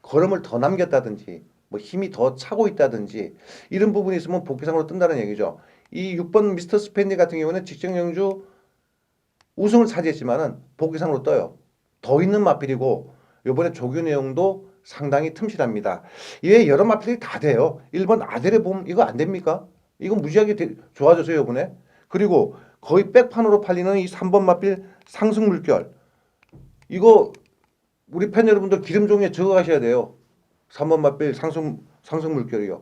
걸음을 더 남겼다든지 힘이 더 차고 있다든지 이런 부분이 있으면 복귀상으로 뜬다는 얘기죠. 이 6번 미스터 스펜디 같은 경우는 직전 경주 우승을 차지했지만은 복귀상으로 떠요. 더 있는 마필이고 이번에 조교 내용도 상당히 틈실합니다. 이외에 여러 마필이 다 돼요. 1번 아데레봄 이거 안 됩니까? 이거 무지하게 좋아졌어요 이번에. 그리고 거의 백판으로 팔리는 이 3번 마필 상승 물결 이거 우리 팬 여러분들 기름종이에 적어 가셔야 돼요. 3번 마필 상승 물결이요.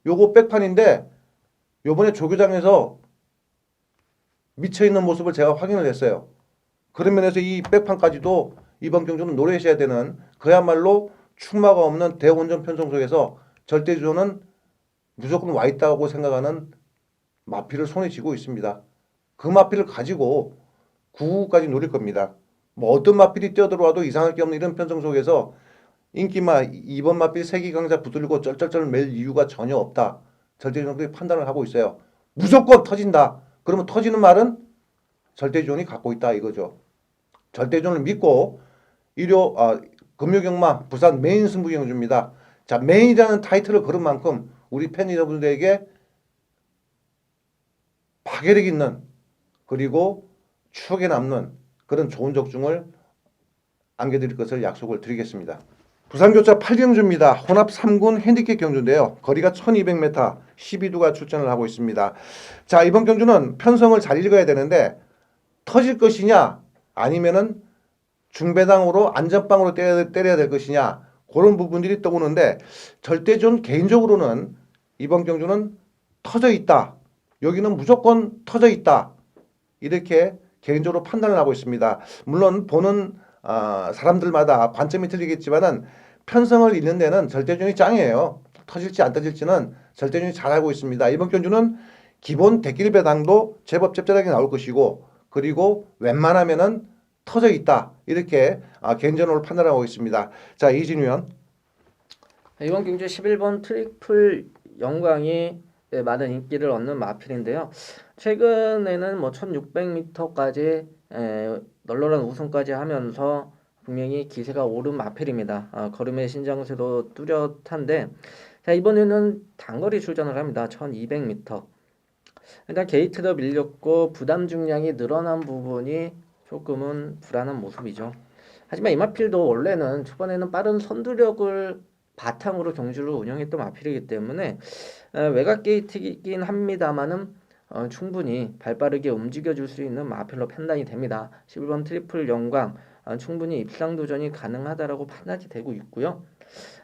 요거 백판인데 요번에 조교장에서 미쳐 있는 모습을 제가 확인을 했어요. 그런 면에서 이 백판까지도 이번 경주는 노려셔야 되는 그야말로 축마가 없는 대혼전 편성 속에서 절대주조는 무조건 와 있다고 생각하는 마필을 손에 쥐고 있습니다. 그 마필을 가지고 9구까지 노릴 겁니다. 어떤 마필이 뛰어들어와도 이상할 게 없는 이런 편성 속에서 인기마 2번 마필 세기 강자 붙들고 쩔쩔쩔 맬 이유가 전혀 없다. 절대주조들이 판단을 하고 있어요. 무조건 터진다. 그러면 터지는 말은 절대주원이 갖고 있다 이거죠. 절대주원을 믿고 금요경마 부산 메인 승부 경주입니다. 자, 메인이라는 타이틀을 걸은 만큼 우리 팬 여러분들에게 파괴력 있는 그리고 추억에 남는 그런 좋은 적중을 안겨드릴 것을 약속을 드리겠습니다. 부산교차 8경주입니다. 혼합 3군 핸디캡 경주인데요. 거리가 1200m, 12두가 출전을 하고 있습니다. 자, 이번 경주는 편성을 잘 읽어야 되는데 터질 것이냐 아니면은 중배당으로 안전빵으로 때려야 될 것이냐 그런 부분들이 떠오르는데 절대전 개인적으로는 이번 경주는 터져 있다. 여기는 무조건 터져 있다. 이렇게 개인적으로 판단을 하고 있습니다. 물론 보는 사람들마다 관점이 틀리겠지만은 편성을 읽는 데는 절대준이 짱이에요. 터질지 안 터질지는 절대준이 잘 알고 있습니다. 이번 경주는 기본 대길 배당도 제법 짭짤하게 나올 것이고 그리고 웬만하면은 터져 있다. 이렇게 개인적으로 판단하고 있습니다. 자, 이진우 위원. 이번 경주 11번 트리플 영광이 많은 인기를 얻는 마필인데요. 최근에는 뭐 1600m까지 널널한 우승까지 하면서 분명히 기세가 오른 마필입니다. 걸음의 신장세도 뚜렷한데 자, 이번에는 단거리 출전을 합니다. 1200m. 일단 게이트도 밀렸고 부담 중량이 늘어난 부분이 조금은 불안한 모습이죠. 하지만 이 마필도 원래는 초반에는 빠른 선두력을 바탕으로 경주를 운영했던 마필이기 때문에 외곽 게이트이긴 합니다만은 충분히 발빠르게 움직여줄 수 있는 마필로 판단이 됩니다. 11번 트리플 영광 충분히 입상 도전이 가능하다라고 판단이 되고 있고요.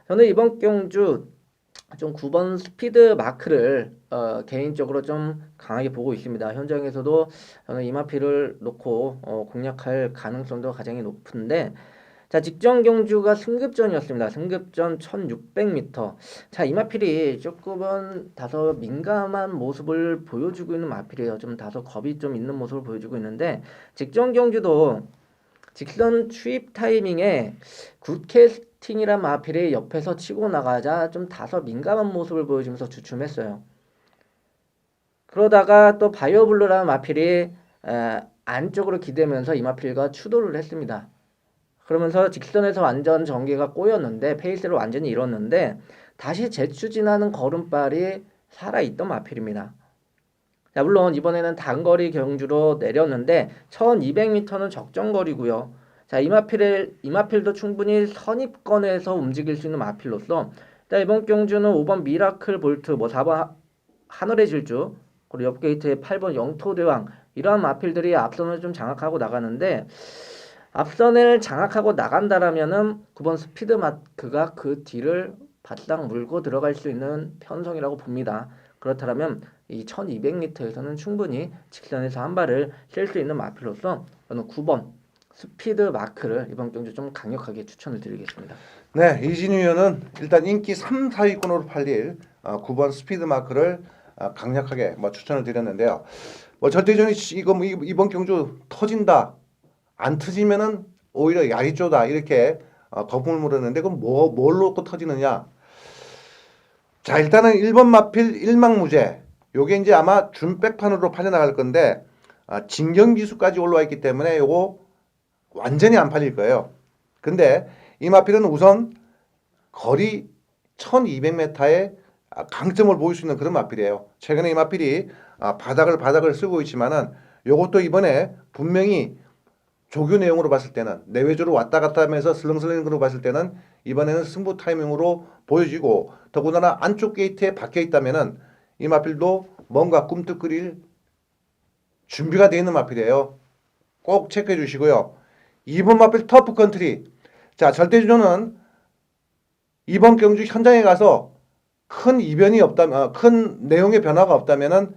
저는 이번 경주 좀 9번 스피드 마크를 개인적으로 좀 강하게 보고 있습니다. 현장에서도 저는 이마피를 놓고 공략할 가능성도 가장 높은데 자, 직전 경주가 승급전이었습니다. 승급전 1600m. 자, 이마필이 조금은 다소 민감한 모습을 보여주고 있는 마필이에요. 좀 다소 겁이 좀 있는 모습을 보여주고 있는데 직전 경주도 직선 추입 타이밍에 굿캐스팅이란 마필이 옆에서 치고 나가자 좀 다소 민감한 모습을 보여주면서 주춤했어요. 그러다가 또 바이오블루라는 마필이 안쪽으로 기대면서 이 마필과 추돌을 했습니다. 그러면서 직선에서 완전 전개가 꼬였는데 페이스를 완전히 잃었는데 다시 재추진하는 걸음발이 살아있던 마필입니다. 자, 물론 이번에는 단거리 경주로 내렸는데 1200m는 적정거리고요. 자, 이마필도 충분히 선입권에서 움직일 수 있는 마필로서 자, 이번 경주는 5번 미라클 볼트, 뭐 4번 하늘의 질주, 그리고 옆 게이트의 8번 영토대왕 이러한 마필들이 앞선을 좀 장악하고 나가는데 앞선을 장악하고 나간다라면은 9번 스피드 마크가 그 뒤를 바싹 물고 들어갈 수 있는 편성이라고 봅니다. 그렇다면 이 1200m에서는 충분히 직선에서 한 발을 셀 수 있는 마필로서 저는 9번 스피드 마크를 이번 경주 좀 강력하게 추천을 드리겠습니다. 네, 이진우 위원은 일단 인기 3, 4위권으로 팔릴 9번 스피드 마크를 강력하게 추천을 드렸는데요. 절대전이 이번 경주 터진다. 안 터지면은 오히려 야리쪼다 이렇게 거품을 물었는데 그럼 뭘 놓고 터지느냐? 자, 일단은 1번 마필 일망무제 요게 이제 아마 준백판으로 팔려나갈 건데 진경기수까지 올라와 있기 때문에 요거 완전히 안 팔릴 거예요. 근데 이 마필은 우선 거리 1200m의 강점을 보일 수 있는 그런 마필이에요. 최근에 이 마필이 바닥을 쓰고 있지만은 요것도 이번에 분명히 조교 내용으로 봤을 때는 내외주로 왔다 갔다 하면서 슬렁슬렁으로 봤을 때는 이번에는 승부 타이밍으로 보여지고 더군다나 안쪽 게이트에 박혀 있다면은 이 마필도 뭔가 꿈틀거릴 준비가 되어 있는 마필이에요. 꼭 체크해 주시고요. 2번 마필 터프 컨트리. 자, 절대주조는 이번 경주 현장에 가서 큰 이변이 없다면 큰 내용의 변화가 없다면은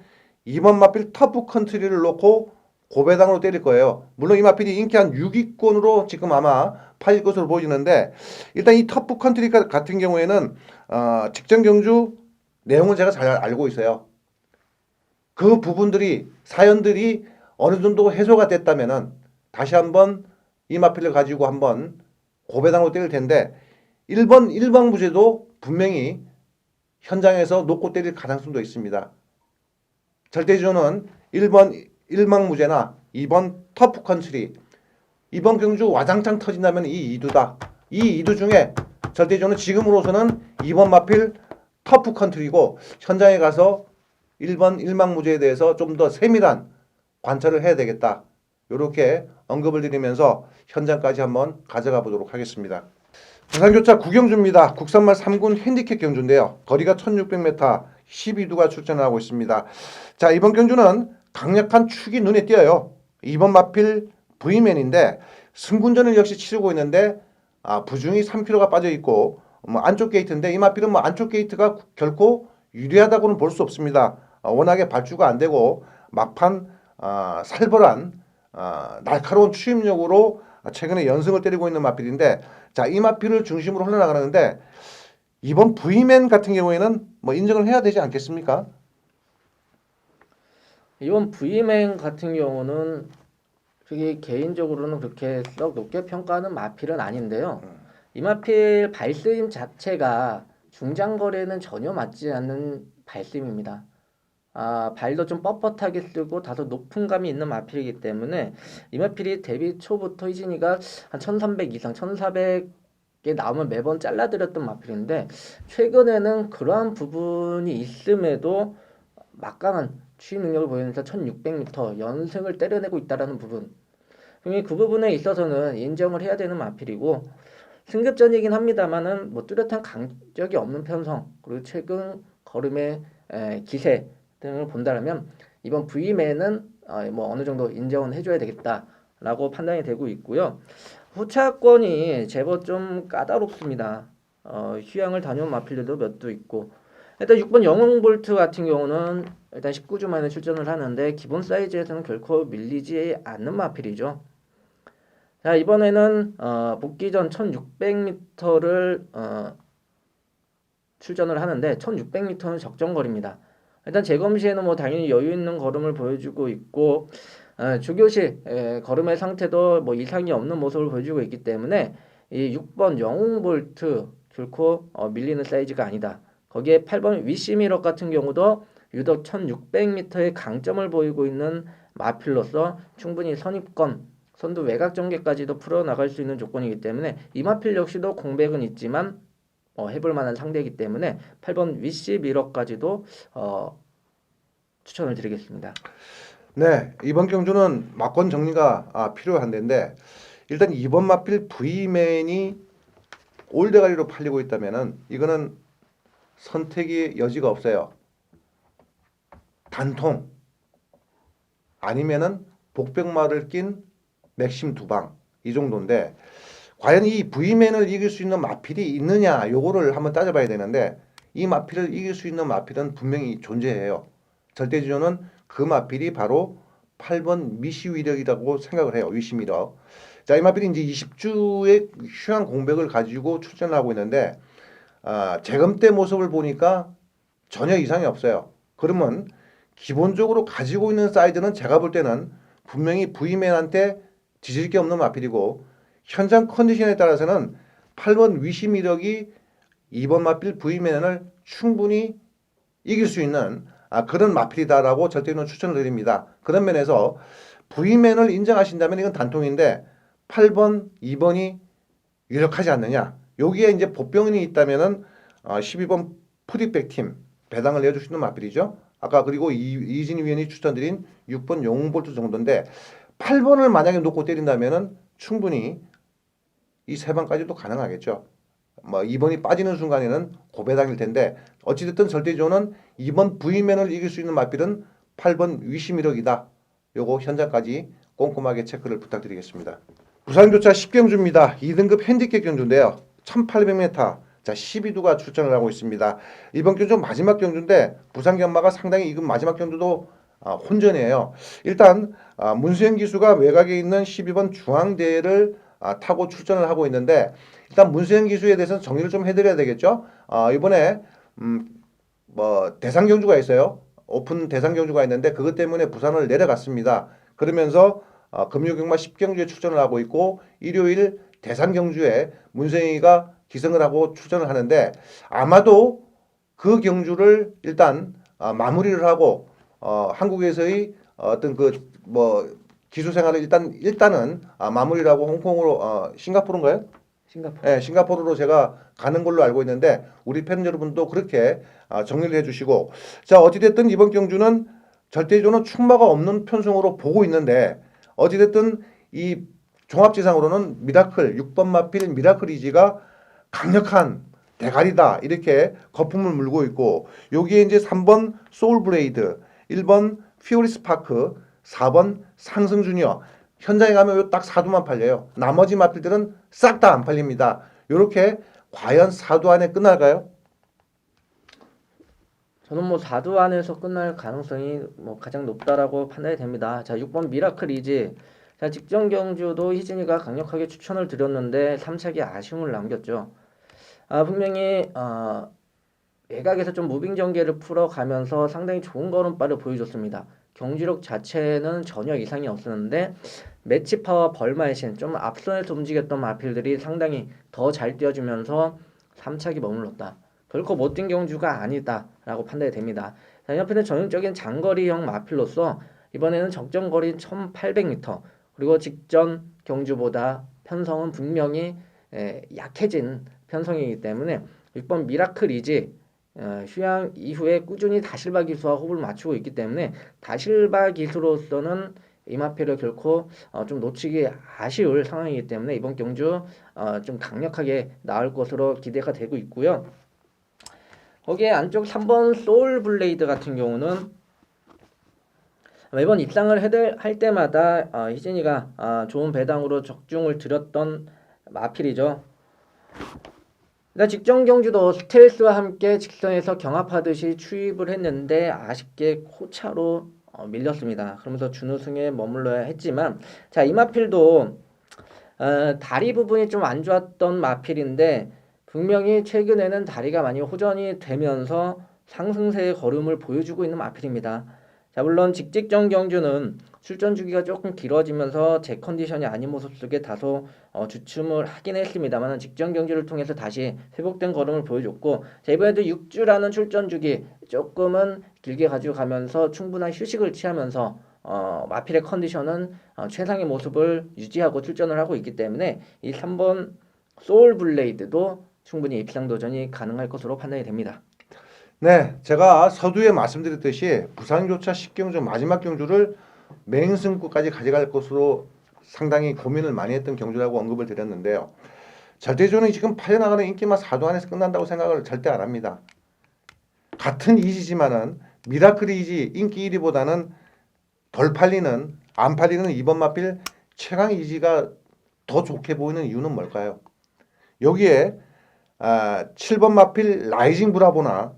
2번 마필 터프 컨트리를 놓고 고배당으로 때릴 거예요. 물론 이 마필이 인기 한 6위권으로 지금 아마 팔릴 것으로 보이는데 일단 이 터프 컨트리 같은 경우에는 직전 경주 내용을 제가 잘 알고 있어요. 그 부분들이 사연들이 어느 정도 해소가 됐다면은 다시 한번 이 마필을 가지고 한번 고배당으로 때릴 텐데 1번 일방부제도 분명히 현장에서 놓고 때릴 가능성도 있습니다. 절대주는 1번 일망무제나 2번 터프 컨트리. 이번 경주 와장창 터진다면 이 2두다. 이 2두 중에 절대적으로 지금으로서는 2번 마필 터프 컨트리고 현장에 가서 1번 일망무제에 대해서 좀 더 세밀한 관찰을 해야 되겠다. 이렇게 언급을 드리면서 현장까지 한번 가져가 보도록 하겠습니다. 부산교차 9경주입니다. 국산말 3군 핸디캡 경주인데요. 거리가 1600m, 12두가 출전하고 있습니다. 자, 이번 경주는 강력한 축이 눈에 띄어요. 2번 마필 V맨인데 승군전을 역시 치르고 있는데 부중이 3kg가 빠져 있고 안쪽 게이트인데 이 마필은 안쪽 게이트가 결코 유리하다고는 볼 수 없습니다. 워낙에 발주가 안 되고 막판 살벌한 날카로운 추임력으로 최근에 연승을 때리고 있는 마필인데 자, 이 마필을 중심으로 흘러나가는데 이번 V맨 같은 경우에는 인정을 해야 되지 않겠습니까? 이번 V맨 같은 경우는 그게 개인적으로는 그렇게 썩 높게 평가하는 마필은 아닌데요. 이 마필 발스임 자체가 중장거리에는 전혀 맞지 않는 발스임입니다. 발도 좀 뻣뻣하게 쓰고 다소 높은 감이 있는 마필이기 때문에 이 마필이 데뷔 초부터 희진이가 한 1300 이상, 1400에 나오면 매번 잘라드렸던 마필인데 최근에는 그러한 부분이 있음에도 막강한 추임 능력을 보이면서 1600m 연승을 때려내고 있다는 부분. 그 부분에 있어서는 인정을 해야 되는 마필이고 승급전이긴 합니다만은 뚜렷한 강적이 없는 편성 그리고 최근 걸음의 기세 등을 본다면 이번 V맨은 어느 정도 인정은 해줘야 되겠다라고 판단이 되고 있고요. 후차권이 제법 좀 까다롭습니다. 휴양을 다녀온 마필들도 몇 두 있고 일단 6번 영웅볼트 같은 경우는 일단 19주 만에 출전을 하는데 기본 사이즈에서는 결코 밀리지 않는 마필이죠. 자, 이번에는 복귀 전 1600m를 출전을 하는데 1600m는 적정거리입니다. 일단 재검 시에는 당연히 여유 있는 걸음을 보여주고 있고 주교시 걸음의 상태도 이상이 없는 모습을 보여주고 있기 때문에 이 6번 영웅볼트 결코 밀리는 사이즈가 아니다. 거기에 8번 위시미러 같은 경우도 유독 1600m의 강점을 보이고 있는 마필로서 충분히 선입권, 선두 외곽 전개까지도 풀어나갈 수 있는 조건이기 때문에 이 마필 역시도 공백은 있지만 해볼 만한 상대이기 때문에 8번 위시미러까지도 추천을 드리겠습니다. 네, 이번 경주는 막권 정리가 필요한 데인데 일단 이번 마필 V맨이 올대가리로 팔리고 있다면은 이거는 선택의 여지가 없어요. 단통 아니면은 복병마를 낀 맥심 두방 이 정도인데 과연 이 V맨을 이길 수 있는 마필이 있느냐 요거를 한번 따져봐야 되는데 이 마필을 이길 수 있는 마필은 분명히 존재해요. 절대지조는 그 마필이 바로 8번 미시위력이라고 생각을 해요. 위시미력. 자, 이 마필이 이제 20주의 휴양 공백을 가지고 출전하고 있는데 재검 때 모습을 보니까 전혀 이상이 없어요. 그러면 기본적으로 가지고 있는 사이즈는 제가 볼 때는 분명히 V맨한테 뒤질 게 없는 마필이고 현장 컨디션에 따라서는 8번 위시미력이 2번 마필 V맨을 충분히 이길 수 있는 그런 마필이다라고 절대로 추천을 드립니다. 그런 면에서 V맨을 인정하신다면 이건 단통인데 8번, 2번이 유력하지 않느냐. 여기에 이제 복병이 있다면은 12번 푸디백 팀 배당을 내줄 수 있는 마필이죠. 아까 그리고 이진희 위원이 추천드린 6번 영웅볼트 정도인데 8번을 만약에 놓고 때린다면은 충분히 이 세 방까지도 가능하겠죠. 2번이 빠지는 순간에는 고배당일 텐데 어찌됐든 절대적으로는 2번 V맨을 이길 수 있는 마필은 8번 위시미력이다. 요거 현장까지 꼼꼼하게 체크를 부탁드리겠습니다. 부산교차 10경주입니다. 2등급 핸디캡 경주인데요. 1800m 자 12두가 출전을 하고 있습니다. 이번 경주 마지막 경주인데 부산 경마가 상당히 이건 마지막 경주도 혼전이에요. 일단 문수영 기수가 외곽에 있는 12번 중앙대를 타고 출전을 하고 있는데 일단 문수영 기수에 대해서는 정리를 좀 해드려야 되겠죠. 이번에 대상 경주가 있어요. 오픈 대상 경주가 있는데 그것 때문에 부산을 내려갔습니다. 그러면서 금요경마 10경주에 출전을 하고 있고 일요일 대상 경주에 문수영이가 기승을 하고 출전을 하는데 아마도 그 경주를 일단 마무리를 하고 한국에서의 어떤 기수 생활을 일단은 마무리라고 홍콩으로 싱가포르인가요? 싱가포르. 네, 싱가포르로 제가 가는 걸로 알고 있는데 우리 팬 여러분도 그렇게 정리를 해주시고 자 어찌됐든 이번 경주는 절대적으로 충마가 없는 편승으로 보고 있는데 어찌됐든 이 종합지상으로는 미라클 6번 마필 미라클 이지가 강력한 대가리다 이렇게 거품을 물고 있고 여기에 이제 3번 소울 브레이드 1번 피오리스 파크 4번 상승 주니어 현장에 가면 딱 사두만 팔려요. 나머지 마필들은 싹 다 안 팔립니다. 이렇게 과연 사두 안에 끝날까요? 저는 뭐 4두 안에서 끝날 가능성이 뭐 가장 높다라고 판단이 됩니다. 자, 6번 미라클 이지. 자, 직전 경주도 희진이가 강력하게 추천을 드렸는데 3차기 아쉬움을 남겼죠. 분명히 외곽에서 좀 무빙 전개를 풀어가면서 상당히 좋은 걸음발을 보여줬습니다. 경주력 자체는 전혀 이상이 없었는데 매치파와 벌마이신 좀 앞선에서 움직였던 마필들이 상당히 더 잘 뛰어주면서 3차기 머물렀다. 결코 못뛴 경주가 아니다라고 판단이 됩니다. 자, 옆에는 전형적인 장거리형 마필로서 이번에는 적정거리 1800m 그리고 직전 경주보다 편성은 분명히 약해진 편성이기 때문에 6번 미라클 이지 휴양 이후에 꾸준히 다실바 기수와 호흡을 맞추고 있기 때문에 다실바 기수로서는 이마필을 결코 좀 놓치기 아쉬울 상황이기 때문에 이번 경주 좀 강력하게 나올 것으로 기대가 되고 있고요. 거기에 안쪽 3번 소울 블레이드 같은 경우는 매번 입상을 할 때마다 희진이가 좋은 배당으로 적중을 들였던 마필이죠. 직전 경주도 스텔스와 함께 직선에서 경합하듯이 추입을 했는데 아쉽게 코차로 밀렸습니다. 그러면서 준우승에 머물러야 했지만 자, 이 마필도 다리 부분이 좀 안 좋았던 마필인데 분명히 최근에는 다리가 많이 호전이 되면서 상승세의 걸음을 보여주고 있는 마필입니다. 자, 물론 직전 경주는 출전 주기가 조금 길어지면서 제 컨디션이 아닌 모습 속에 다소 주춤을 하긴 했습니다만 직전 경주를 통해서 다시 회복된 걸음을 보여줬고 자, 이번에도 6주라는 출전 주기 조금은 길게 가지고 가면서 충분한 휴식을 취하면서 마필의 컨디션은 최상의 모습을 유지하고 출전을 하고 있기 때문에 이 3번 소울 블레이드도 충분히 입상 도전이 가능할 것으로 판단이 됩니다. 네, 제가 서두에 말씀드렸듯이 부산교차 10경주 마지막 경주를 맹승구까지 가져갈 것으로 상당히 고민을 많이 했던 경주라고 언급을 드렸는데요. 절대적으로 지금 팔려나가는 인기만 4두 안에서 끝난다고 생각을 절대 안 합니다. 같은 이지지만은 미라클 이지 인기 1위보다는 덜 팔리는 안 팔리는 2번 마필 최강 이지가 더 좋게 보이는 이유는 뭘까요? 여기에 7번 마필 라이징 브라보나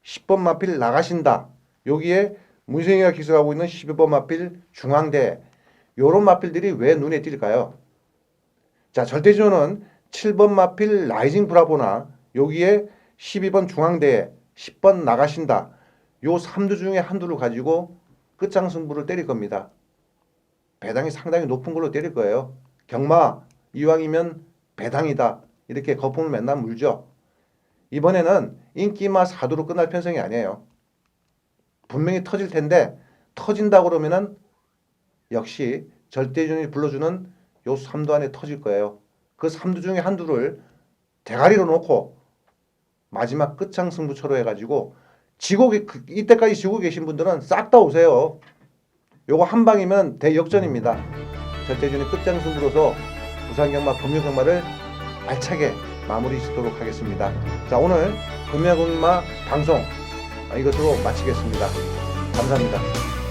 10번 마필 나가신다. 여기에 문생이가 기술하고 있는 12번 마필 중앙대 요런 마필들이 왜 눈에 띌까요? 자, 절대적으로는 7번 마필 라이징 브라보나 여기에 12번 중앙대 10번 나가신다. 요 3두 중에 한두를 가지고 끝장 승부를 때릴 겁니다. 배당이 상당히 높은 걸로 때릴 거예요. 경마 이왕이면 배당이다. 이렇게 거품을 맨날 물죠. 이번에는 인기마 4두로 끝날 편성이 아니에요. 분명히 터질 텐데 터진다 그러면은 역시 절대준이 불러주는 요 3두 안에 터질 거예요. 그 3두 중에 한두를 대가리로 놓고 마지막 끝장 승부처로 해가지고 이때까지 지고 계신 분들은 싹 다 오세요. 요거 한 방이면 대역전입니다. 절대준이 끝장 승부로서 부산경마 금요경마를 알차게 마무리 짓도록 하겠습니다. 자, 오늘 금요경마 방송 이것으로 마치겠습니다. 감사합니다.